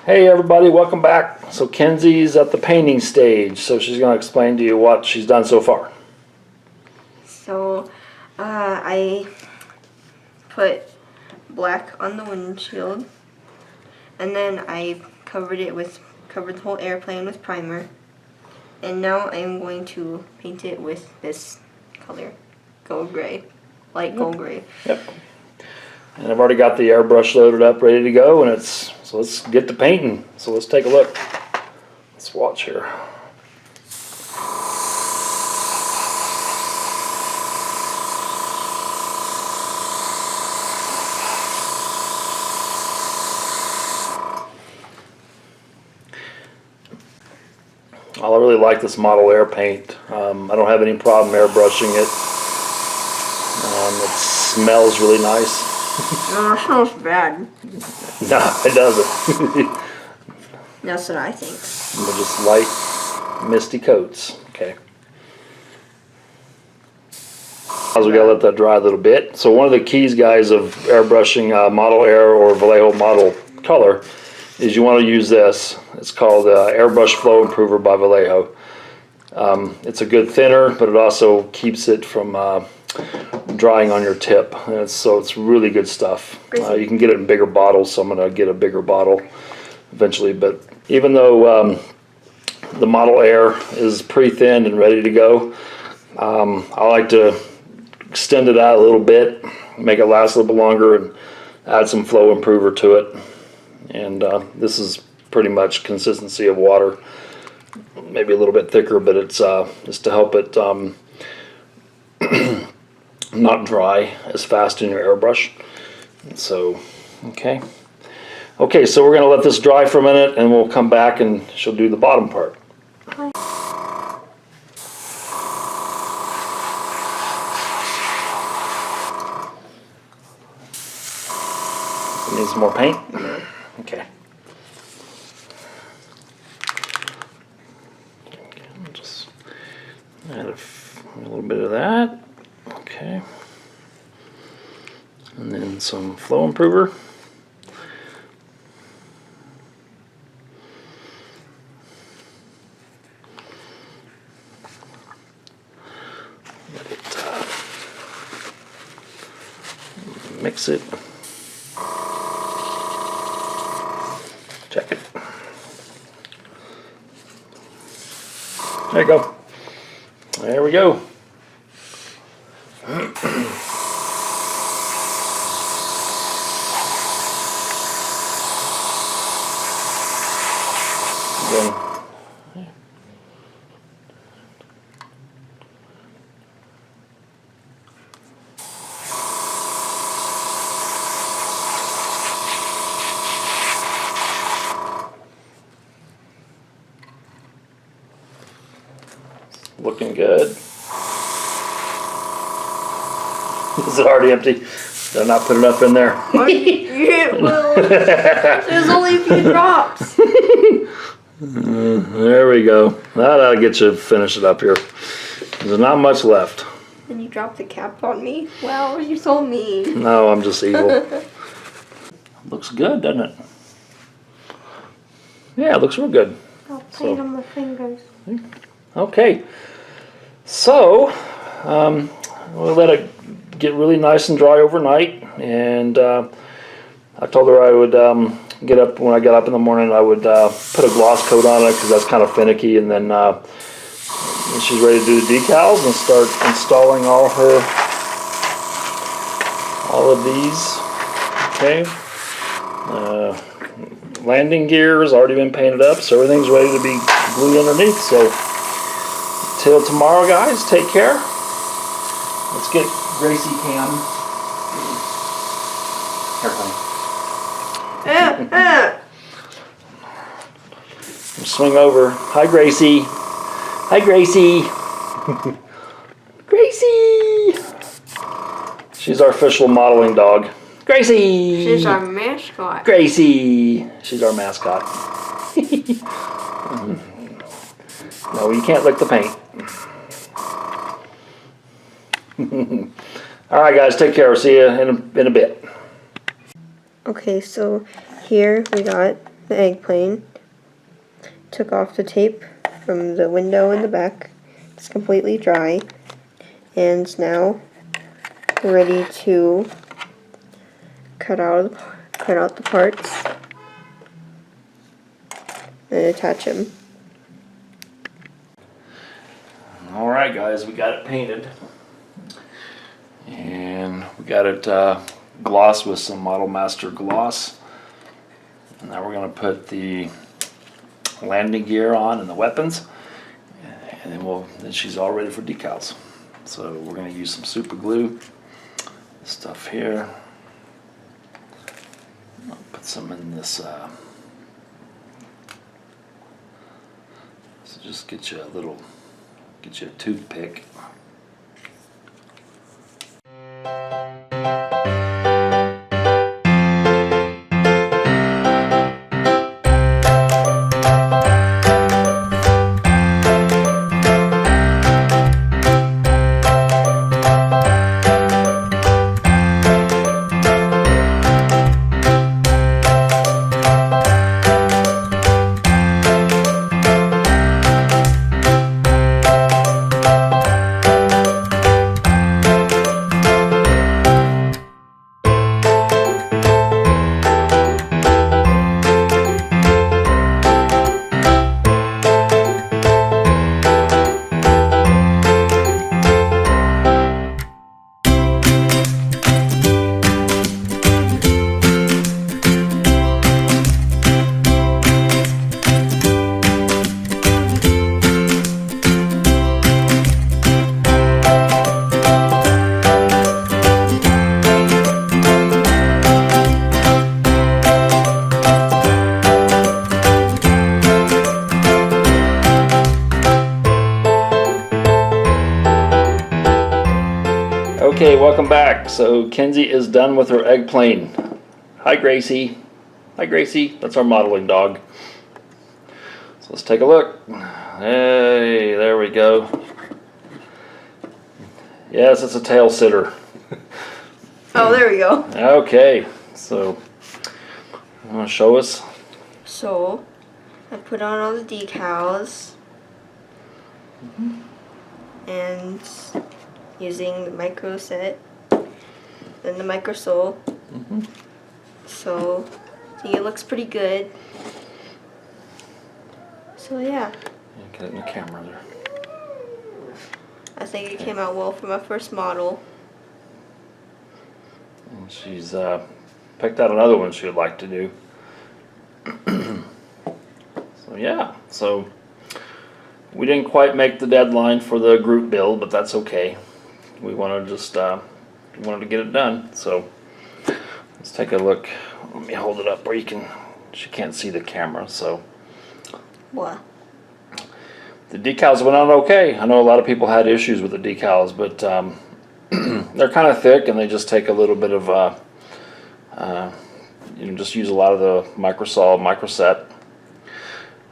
Hey everybody, welcome back. So Kenzie's at the painting stage, so she's going to explain to you what she's done so far. So I put black on the windshield, and then I covered the whole airplane with primer, and now I'm going to paint it with this color, gold gray, light gold gray. Yep. And I've already got the airbrush loaded up, ready to go, and so let's get to painting. So let's take a look. Let's watch here. I really like this model air paint. I don't have any problem airbrushing it. It smells really nice. No, it smells bad. No, it doesn't. That's what I think. They're just light, misty coats. Okay. We gotta let that dry a little bit. So one of the keys, guys, of airbrushing model air or Vallejo model color is you want to use this. It's called Airbrush Flow Improver by Vallejo. It's a good thinner, but it also keeps it from drying on your tip. And so it's really good stuff. You can get it in bigger bottles, so I'm going to get a bigger bottle eventually. But even though the model air is pre-thinned and ready to go, I like to extend it out a little bit, make it last a little bit longer, and add some flow improver to it. And this is pretty much consistency of water, maybe a little bit thicker, but it's just to help it not dry as fast in your airbrush. So, okay, so we're gonna let this dry for a minute, and we'll come back and she'll do the bottom part. Need some more paint? Okay. Just add a little bit of that. Okay. And then some flow improver. Let it mix it. Check it. There you go. There we go. Again. Looking good. Is it already empty? Did I not put enough in there? There's only a few drops. There we go. That'll get you finish it up here. There's not much left. And you dropped the cap on me? Wow, you're so mean. No, I'm just evil. Looks good, doesn't it? Yeah, it looks real good. I'll paint on my fingers. Okay. So, we'll let it get really nice and dry overnight. And I told her I would get up, when I got up in the morning, I would put a gloss coat on it because that's kind of finicky. And then she's ready to do the decals and start installing all of these. Okay. Landing gear has already been painted up, so everything's ready to be glued underneath. So till tomorrow, guys, take care. Let's get Gracie Cam. Here, swing over. Hi, Gracie. Hi, Gracie. Gracie. She's our official modeling dog. Gracie. She's our mascot. Gracie. She's our mascot. No, you can't lick the paint. All right, guys, take care. We'll see you in a bit. Okay, so here we got the egg took off the tape from the window in the back. It's completely dry, and now we're ready to cut out the parts and attach them. Alright guys, we got it painted. And we got it glossed with some Model Master gloss. And now we're going to put the landing gear on and the weapons. And then she's all ready for decals. So we're going to use some super glue stuff here. I'll put some in this. So just get you a toothpick. Okay, welcome back. So Kenzie is done with her egg plane. Hi Gracie. Hi Gracie. That's our modeling dog. So let's take a look. Hey, there we go. Yes, it's a tail sitter. Oh, there we go. Okay, so you want to show us? So I put on all the decals and using the micro set and the micro sole. So I think it looks pretty good. So yeah. Get it in the camera there. I think it came out well for my first model. And she's picked out another one she would like to do. So yeah, so we didn't quite make the deadline for the group build, but that's okay. We want to just wanted to get it done. So let's take a look. Let me hold it up where she can't see the camera. So What? the decals went on okay. I know a lot of people had issues with the decals, but they're kind of thick and they just take a little bit of just use a lot of the microset.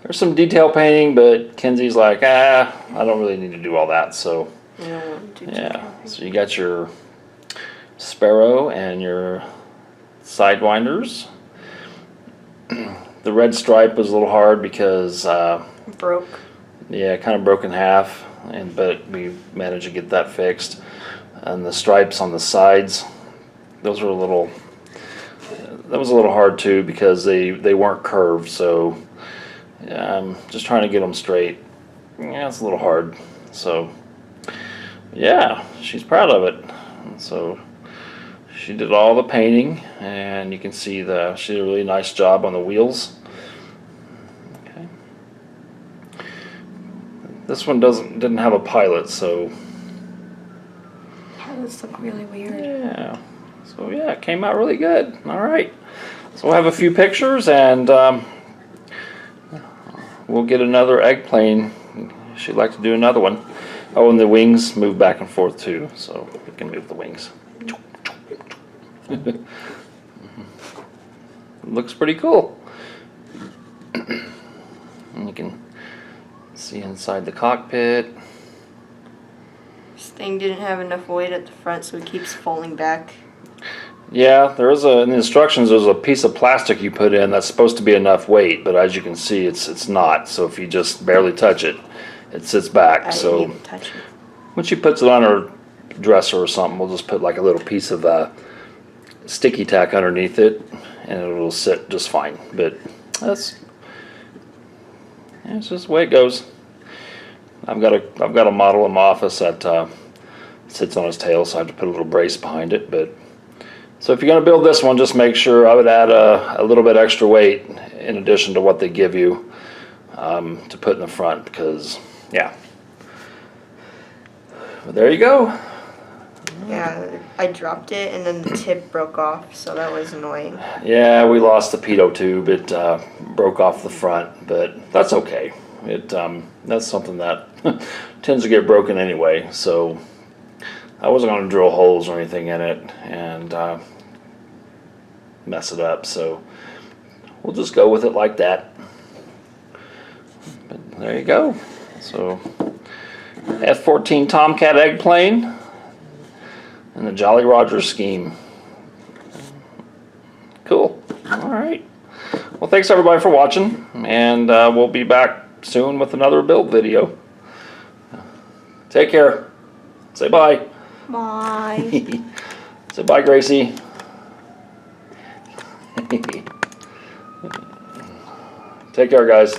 There's some detail painting, but Kenzie's like, I don't really need to do all that. So yeah, so you got your Sparrow and your sidewinders. The red stripe was a little hard because broke. Yeah, it kind of broke in half, but we managed to get that fixed. And the stripes on the sides, those were that was a little hard too because they weren't curved. So just trying to get them straight. Yeah, it's a little hard. So yeah, she's proud of it. So she did all the painting, and you can see she did a really nice job on the wheels. Okay. This one didn't have a pilot, so Pilots look really weird. yeah. So yeah, it came out really good. All right. So we'll have a few pictures, and we'll get another egg plane. She'd like to do another one. Oh, and the wings move back and forth too, so we can move the wings. Looks pretty cool. And you can see inside the cockpit. This thing didn't have enough weight at the front, so it keeps falling back. Yeah, there is in the instructions. There's a piece of plastic you put in that's supposed to be enough weight, but as you can see, it's not. So if you just barely touch it, it sits back. I So didn't even touch it. when she puts it on her dresser or something, we'll just put like a little piece of sticky tack underneath it, and it'll sit just fine. But it's just the way it goes. I've got a model in my office that sits on his tail, so I have to put a little brace behind it. But so if you're going to build this one, just make sure I would add a little bit extra weight in addition to what they give you to put in the front, because yeah. But there you go. Yeah, I dropped it and then the tip broke off, so that was annoying. Yeah, we lost the pitot tube. It broke off the front, but that's okay. That's something that tends to get broken anyway, so I wasn't going to drill holes or anything in it and mess it up, so we'll just go with it like that. But there you go. So F-14 Tomcat egg plane and the Jolly Roger scheme. Cool. All right. Well, thanks everybody for watching, and we'll be back soon with another build video. Take care. Say bye. Bye. Say bye, Gracie. Take care, guys.